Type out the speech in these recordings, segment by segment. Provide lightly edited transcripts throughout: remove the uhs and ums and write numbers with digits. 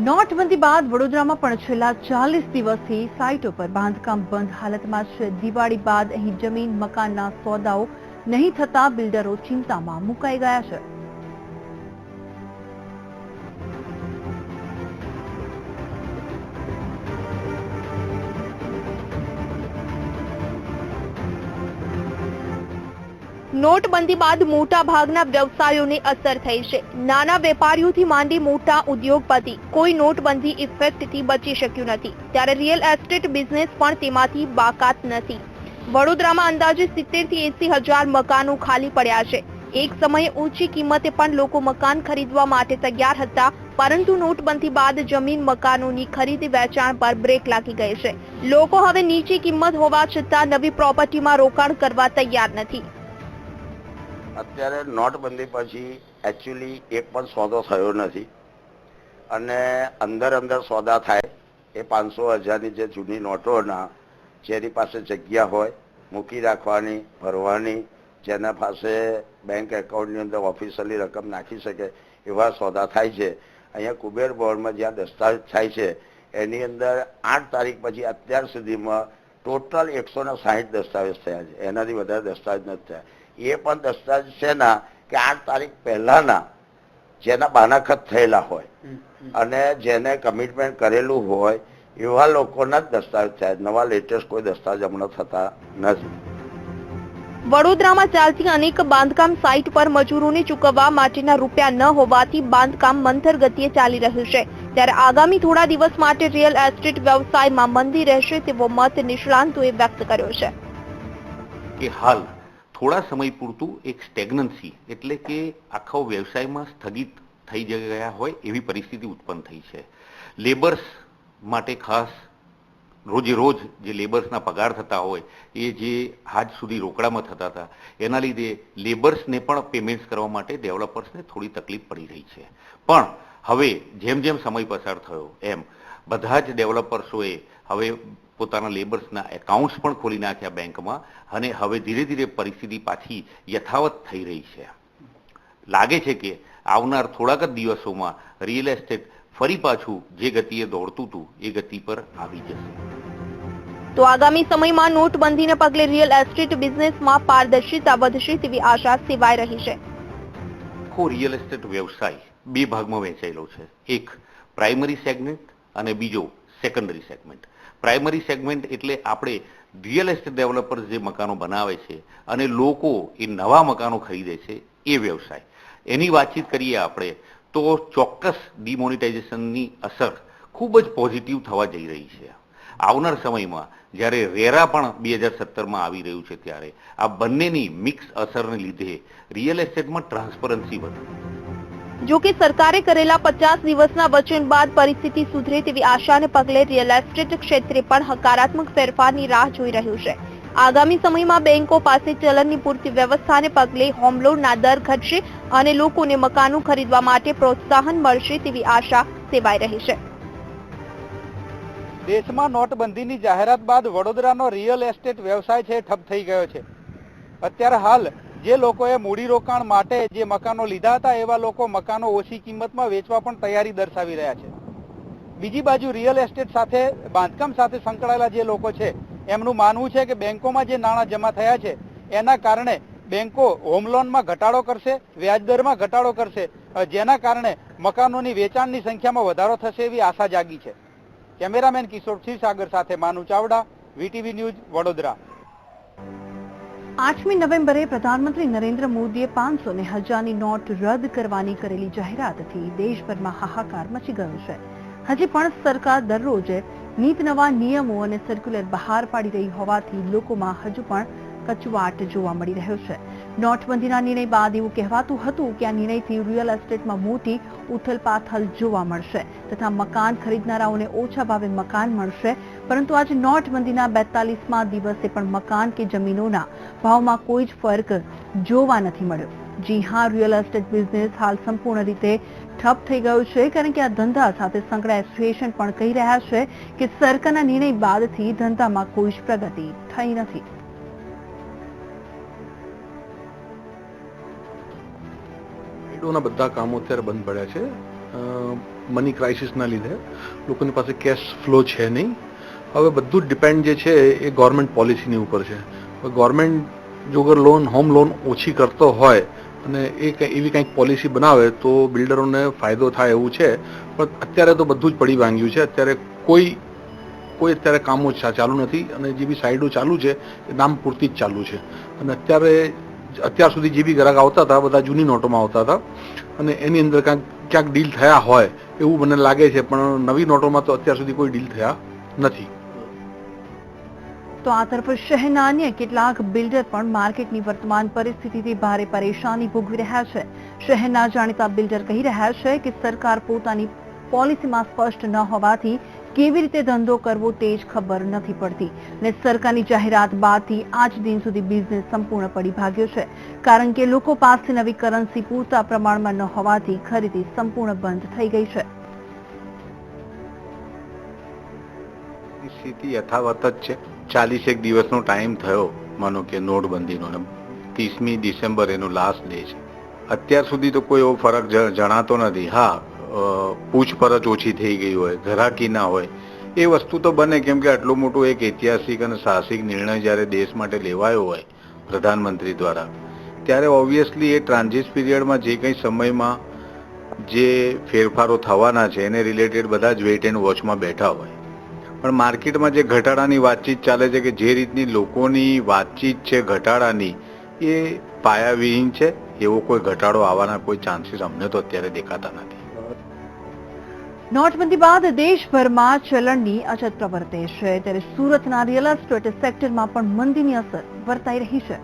નોટબંધી બાદ વડોદરામાં પણ છેલ્લા 40 દિવસથી સાઇટો પર બાંધકામ બંધ હાલતમાં છે. દિવાળી બાદ અહીં જમીન મકાનના સોદાઓ નહીં થતા બિલ્ડરો ચિંતામાં મુકાઈ ગયા છે. નોટબંધી બાદ મોટા ભાગના વ્યવસાયોને અસર થઈ છે. નાના વેપારીઓથી માંડી મોટા ઉદ્યોગપતિ કોઈ નોટબંધી ઇફેક્ટથી બચી શક્યું નથી, ત્યારે રિયલ એસ્ટેટ બિઝનેસ પણ તેમાંથી બાકાત નથી. વડોદરામાં અંદાજે 70 થી 80 હજાર મકાનો ખાલી પડ્યા છે. એક સમયે ઊંચી કિંમતે પણ લોકો મકાન ખરીદવા માટે તૈયાર હતા, પરંતુ નોટબંધી બાદ જમીન મકાનોની ખરીદી વેચાણ પર બ્રેક લાગી ગઈ છે. લોકો હવે નીચી કિંમત હોવા છતાં નવી પ્રોપર્ટીમાં રોકાણ કરવા તૈયાર નથી. અત્યારે નોટબંધી પછી એકચ્યુઅલી એક પણ સોદો થયો નથી અને અંદર સોદા થાય એ 500,000ની જે જૂની નોટોના જેની પાસે જગ્યા હોય મૂકી રાખવાની ભરવાની, જેના પાસે બેંક એકાઉન્ટની અંદર ઓફિશિયલી રકમ નાખી શકે એવા સોદા થાય છે. અહીંયા કુબેર ભવનમાં જ્યાં દસ્તાવેજ થાય છે એની અંદર 8 તારીખ પછી અત્યાર સુધીમાં ટોટલ 160 દસ્તાવેજ થયા છે. એનાથી વધારે દસ્તાવેજ નથી થયા. એ પણ દસ્તાવેજ છે ના કે 8 તારીખ પહેલાના જેના બાનાખત થયેલા હોય અને જેને કમિટમેન્ટ કરેલું હોય એવા લોકોના જ દસ્તાવેજ થયા. નવા લેટેસ્ટ કોઈ દસ્તાવેજ હમણાં થતા નથી. વડોદરામાં ચાલતી અનેક બાંધકામ સાઇટ પર મજૂરોને ચૂકવવા માટેના રૂપિયા ન હોવાથી બાંધકામ મંથર ગતિએ ચાલી રહ્યું છે. ત્યારે આગામી થોડા દિવસ માટે રિયલ એસ્ટેટ વ્યવસાયમાં મંદી રહેશે તેવો મત નિષ્ણાંતોએ વ્યક્ત કર્યો છે. કે હાલ થોડા સમય પૂરતું એક સ્ટેગ્નન્સી એટલે કે આખો વ્યવસાયમાં સ્થગિત થઈ ગયા હોય એવી પરિસ્થિતિ ઉત્પન્ન થઈ છે. લેબર્સ માટે ખાસ રોજે રોજ જે લેબર્સના પગાર થતા હોય એ જે આજ સુધી રોકડામાં થતા હતા એના લીધે લેબર્સને પણ પેમેન્ટ્સ કરવા માટે ડેવલપર્સને થોડી તકલીફ પડી રહી છે. પણ હવે જેમ જેમ સમય પસાર થયો એમ બધા જ ડેવલપર્સોએ હવે પોતાના લેબર્સના એકાઉન્ટ્સ પણ ખોલી નાખ્યા બેંકમાં અને હવે ધીરે ધીરે પરિસ્થિતિ પાછી યથાવત થઈ રહી છે. લાગે છે કે આવનાર થોડાક જ દિવસોમાં રિયલ એસ્ટેટ ફરી પાછું જે ગતિએ દોડતું હતું એ ગતિ પર આવી જશે. તો આગામી સમયમાં નોટબંધીને પગલે રિયલ એસ્ટેટ બિઝનેસમાં પારદર્શિતા વધશે તેવી આશા સેવાઈ રહી છે. આખો રિયલ એસ્ટેટ વ્યવસાય બે ભાગમાં વહેંચાયેલો છે. એક પ્રાઇમરી સેગમેન્ટ અને બીજો સેકન્ડરી સેગમેન્ટ. પ્રાઇમરી સેગમેન્ટ એટલે આપણે રિયલ એસ્ટેટ ડેવલપર્સ જે મકાનો બનાવે છે અને લોકો એ નવા મકાનો ખરીદે છે એ વ્યવસાય. એની વાતચીત કરીએ આપણે તો ચોક્કસ ડિમોનિટાઇઝેશનની અસર ખૂબ જ પોઝિટિવ થવા જઈ રહી છે. આવનાર સમયમાં જ્યારે રેરા પણ 2017માં આવી રહ્યું છે ત્યારે આ બંનેની મિક્સ અસરને લીધે રિયલ એસ્ટેટમાં ટ્રાન્સપરન્સી વધે. જો કે સરકારે કરેલા 50 દિવસના વચન બાદ પરિસ્થિતિ સુધરે તેવી આશાને પગલે રિયલ એસ્ટેટ ક્ષેત્રે પણ હકારાત્મક ફેરફારની રાહ જોઈ રહ્યું છે. આગામી સમયમાં બેંકો પાસે ચલણની પૂરતી વ્યવસ્થાને પગલે હોમ લોનના દર ઘટશે અને લોકોને મકાનો ખરીદવા માટે પ્રોત્સાહન મળશે તેવી આશા સેવાઈ રહી છે. દેશમાં નોટબંધીની જાહેરાત બાદ વડોદરાનો રિયલ એસ્ટેટ વ્યવસાય છે ઠપ થઈ ગયો છે. અત્યારે હાલ જે લોકોએ મૂડીરોકાણ માટે જે મકાનો લીધા હતા એવા લોકો મકાનો ઓછી કિંમતમાં વેચવા પણ તૈયારી દર્શાવી રહ્યા છે. બીજી બાજુ રિયલ એસ્ટેટ સાથે બાંધકામ સાથે સંકળાયેલા જે લોકો છે એમનું માનવું છે કે બેંકોમાં જે નાણાં જમા થયા છે એના કારણે બેંકો હોમ લોનમાં ઘટાડો કરશે, વ્યાજદરમાં ઘટાડો કરશે, જેના કારણે મકાનોની વેચાણની સંખ્યામાં વધારો થશે એવી આશા જાગી છે. કેમેરામેન કિશોર ક્ષીરસાગર સાથે માનુ ચાવડા, વીટીવી ન્યૂઝ, વડોદરા. 8મી નવેમ્બરે પ્રધાનમંત્રી નરેન્દ્ર મોદીએ 500 અને 1000ની નોટ રદ કરવાની કરેલી જાહેરાતથી દેશભરમાં હાહાકાર મચી ગયો છે. હજી પણ સરકાર દરરોજ નીત નવા નિયમો અને સર્ક્યુલર બહાર પાડી રહી હોવાથી લોકોમાં હજુ પણ કચવાટ જોવા મળી રહ્યો છે. નોટબંધીના નિર્ણય બાદ એવું કહેવાતું હતું કે આ નિર્ણયથી રિયલ એસ્ટેટમાં મોટી ઉથલપાથલ જોવા મળશે તથા મકાન ખરીદનારાઓને ઓછા ભાવે મકાન મળશે, પરંતુ આજે નોટબંધીના 42મા દિવસે પણ મકાન કે જમીનોના ભાવમાં કોઈ જ ફરક જોવા નથી મળ્યો. જી હા, રિયલ એસ્ટેટ બિઝનેસ હાલ સંપૂર્ણ રીતે ઠપ થઈ ગયો છે, કારણ કે આ ધંધા સાથે સંકળાયેલા એસોસિએશન પણ કહી રહ્યા છે કે સરકારના નિર્ણય બાદથી ધંધામાં કોઈ જ પ્રગતિ થઈ નથી. બધા કામો અત્યારે બંધ પડ્યા છે. મની ક્રાઇસિસના લીધે લોકોની પાસે કેશ ફ્લો છે નહીં. હવે બધું જ ડિપેન્ડ જે છે એ ગવર્મેન્ટ પોલિસીની ઉપર છે. ગવર્મેન્ટ જો અગર હોમ લોન ઓછી કરતો હોય અને એ એવી કંઈક પોલિસી બનાવે તો બિલ્ડરોને ફાયદો થાય એવું છે. પણ અત્યારે તો બધું જ પડી ભાંગ્યું છે. અત્યારે કોઈ અત્યારે કામો ચાલુ નથી અને જે બી સાઇડો ચાલુ છે એ નામ પૂરતી જ ચાલુ છે. અને અત્યાર સુધી જે બી ગ્રાહક આવતા હતા બધા જૂની નોટોમાં આવતા હતા અને એની અંદર ક્યાંક ડીલ થયા હોય એવું મને લાગે છે, પણ નવી નોટોમાં તો અત્યાર સુધી કોઈ ડીલ થયા નથી. તો આ તરફ શહેરના અન્ય કેટલાક બિલ્ડર પણ માર્કેટની વર્તમાન પરિસ્થિતિથી ભારે પરેશાની ભોગવી રહ્યા છે. શહેરના જાણીતા બિલ્ડર કહી રહ્યા છે કે સરકાર પોતાની પોલિસીમાં સ્પષ્ટ ન હોવાથી કેવી રીતે ધંધો કરવો તે જ ખબર નથી પડતી અને સરકારની જાહેરાત બાદથી આજ દિન સુધી બિઝનેસ સંપૂર્ણ પડી ભાગ્યો છે, કારણ કે લોકો પાસે નવી કરન્સી પૂરતા પ્રમાણમાં ન હોવાથી ખરીદી સંપૂર્ણ બંધ થઈ ગઈ છે. સ્થિતિ યથાવત જ છે. 40 દિવસનો ટાઈમ થયો માનો કે નોટબંધીનો, 30મી ડિસેમ્બર એનો લાસ્ટ ડે છે. અત્યાર સુધી તો કોઈ એવો ફરક જણાતો નથી. હા, પૂછપરછ ઓછી થઈ ગઈ હોય, ઘરાકી ના હોય, એ વસ્તુ તો બને, કેમ કે આટલો મોટો એક ઐતિહાસિક અને સાહસિક નિર્ણય જ્યારે દેશ માટે લેવાયો હોય પ્રધાનમંત્રી દ્વારા, ત્યારે ઓબ્વિયસલી એ ટ્રાન્ઝિટ પીરિયડમાં જે કંઈ સમયમાં જે ફેરફારો થવાના છે એને રિલેટેડ બધા જ વેઇટ એન્ડ વોચમાં બેઠા હોય. પણ માર્કેટમાં જે ઘટાડાની વાતચીત ચાલે છે, કે જે રીતની લોકોની વાતચીત છે ઘટાડાની, એ પાયાવિહીન છે. એવો કોઈ ઘટાડો આવવાના કોઈ ચાન્સીસ અમને તો અત્યારે દેખાતા નથી. નોટબંધી બાદ દેશભરમાં ચલણની અછત પ્રવર્તે છે, ત્યારે સુરતના રિયલ એસ્ટેટ સેક્ટરમાં પણ મંદીની અસર વર્તાઈ રહી છે.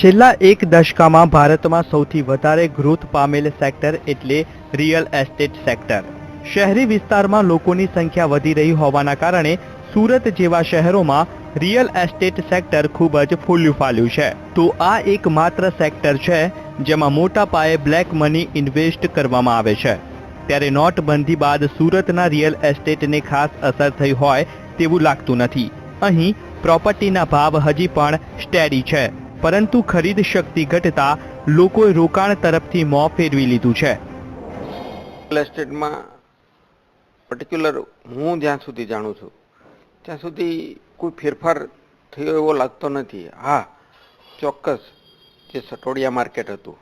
છેલ્લા એક દશકામાં ભારતમાં સૌથી વધારે ગ્રોથ પામેલ સેક્ટર એટલે રિયલ એસ્ટેટ સેક્ટર. શહેરી વિસ્તારમાં લોકોની સંખ્યા વધી રહી હોવાના કારણે સુરત જેવા શહેરોમાં રિયલ એસ્ટેટ સેક્ટર ખૂબ જ ફૂલ્યું ફાલ્યું છે. તો આ એકમાત્ર સેક્ટર છે જેમાં મોટા પાયે બ્લેક મની ઇન્વેસ્ટ કરવામાં આવે છે. ત્યારે નોટબંધી બાદ સુરતના રિયલ એસ્ટેટને ખાસ અસર થઈ હોય તેવું લાગતું નથી. અહીં પ્રોપર્ટીના ભાવ હજી પણ સ્ટેડી છે, પરંતુ ખરીદ શક્તિ ઘટતા લોકોએ રોકાણ તરફથી મોં ફેરવી લીધું છે. રિયલ એસ્ટેટમાં પર્ટિક્યુલર હું જ્યાં સુધી જાણું છું ત્યાં સુધી કોઈ ફેરફાર થયો એવો લાગતો નથી. હા, ચોક્કસ જે સટોડિયા માર્કેટ હતું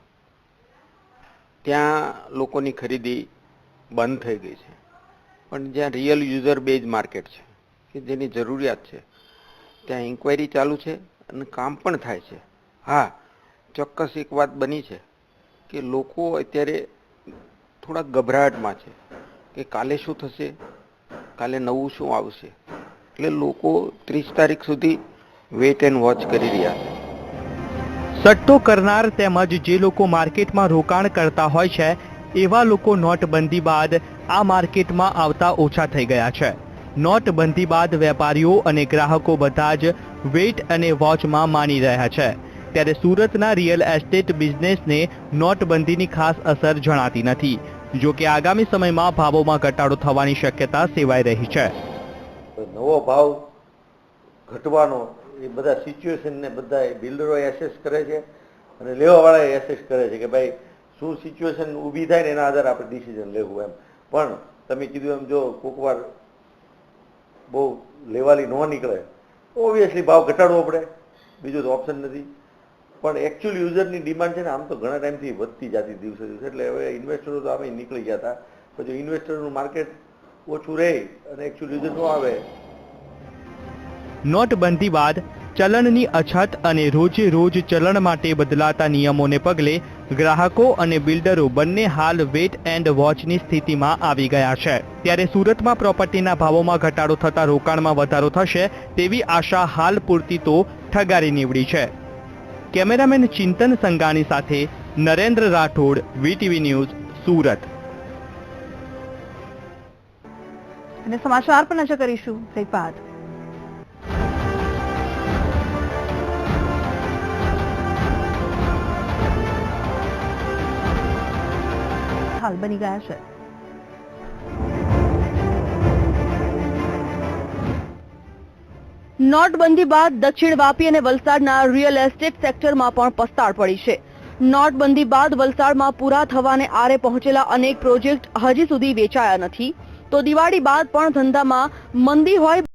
ત્યાં લોકોની ખરીદી બંધ થઈ ગઈ છે, પણ જ્યાં રિયલ યુઝર બેઝ માર્કેટ છે કે જેની જરૂરિયાત છે ત્યાં ઇન્ક્વાયરી ચાલુ છે અને કામ પણ થાય છે. હા, ચોક્કસ એક વાત બની છે કે લોકો અત્યારે થોડા ગભરાટમાં છે કે કાલે શું થશે, કાલે નવું શું આવશે, એટલે લોકો 30 તારીખ સુધી વેઇટ એન્ડ વોચ કરી રહ્યા છે. સટ્ટો કરનાર તેમજ જે લોકો માર્કેટમાં રોકાણ કરતા હોય છે એવા લોકો નોટબંધી બાદ આ માર્કેટમાં આવતા ઓછા થઈ ગયા છે. નોટબંધી બાદ વેપારીઓ અને ગ્રાહકો બધા જ વેઇટ અને વોચમાં માની રહ્યા છે. ત્યારે સુરતના રિયલ એસ્ટેટ બિઝનેસને નોટબંધીની ખાસ અસર જણાતી નથી. જો કે આગામી સમયમાં ભાવોમાં ઘટાડો થવાની શક્યતા સેવાઈ રહી છે. નવો ભાવ ઘટવાનો એ બધા સિચ્યુએશનને બધા બિલ્ડરો એસેસ કરે છે અને લેવાવાળા એસેસ કરે છે કે ભાઈ શું સિચ્યુએશન ઊભી થાય ને એના આધારે આપણે ડિસિઝન લેવું એમ. પણ તમે કીધું એમ જો કોકવાર બહુ લેવાલી ન નીકળે ઓબ્વિયસલી ભાવ ઘટાડવો પડે, બીજું તો ઓપ્શન નથી. પણ એકચ્યુઅલ યુઝરની ડિમાન્ડ છે ને આમ તો ઘણા ટાઈમથી વધતી જતી દિવસે દિવસે, એટલે હવે ઇન્વેસ્ટરો તો આમે નીકળી ગયા હતા. પછી ઇન્વેસ્ટરનું માર્કેટ ઓછું રહે અને એકચ્યુઅલ યુઝર ન આવે. નોટબંધી બાદ ચલણની અછત અને રોજે રોજ ચલણ માટે બદલાતા નિયમોને પગલે ગ્રાહકો અને બિલ્ડરો બંને હાલ વેટ એન્ડ વોચની સ્થિતિમાં આવી ગયા છે. ત્યારે સુરતમાં પ્રોપર્ટીના ભાવોમાં ઘટાડો થતા રોકાણમાં વધારો થશે તેવી આશા હાલ પૂરતી તો ઠગારી નીવડી છે. કેમેરામેન ચિંતન સંગાણી સાથે નરેન્દ્ર રાઠોડ, વીટીવી ન્યૂઝ, સુરત. અને સમાચાર પર નજર કરીશું બ્રેક બાદ. બેહાલ બની ગયા છે. નોટબંધી બાદ દક્ષિણ વાપી અને વલસાડના રિયલ એસ્ટેટ સેક્ટરમાં પણ પસ્તાળ પડી છે. નોટબંધી બાદ વલસાડમાં પૂરા થવાને આરે પહોંચેલા અનેક પ્રોજેક્ટ હજી સુધી વેચાયા નથી, તો દિવાળી બાદ પણ ધંધામાં મંદી હોય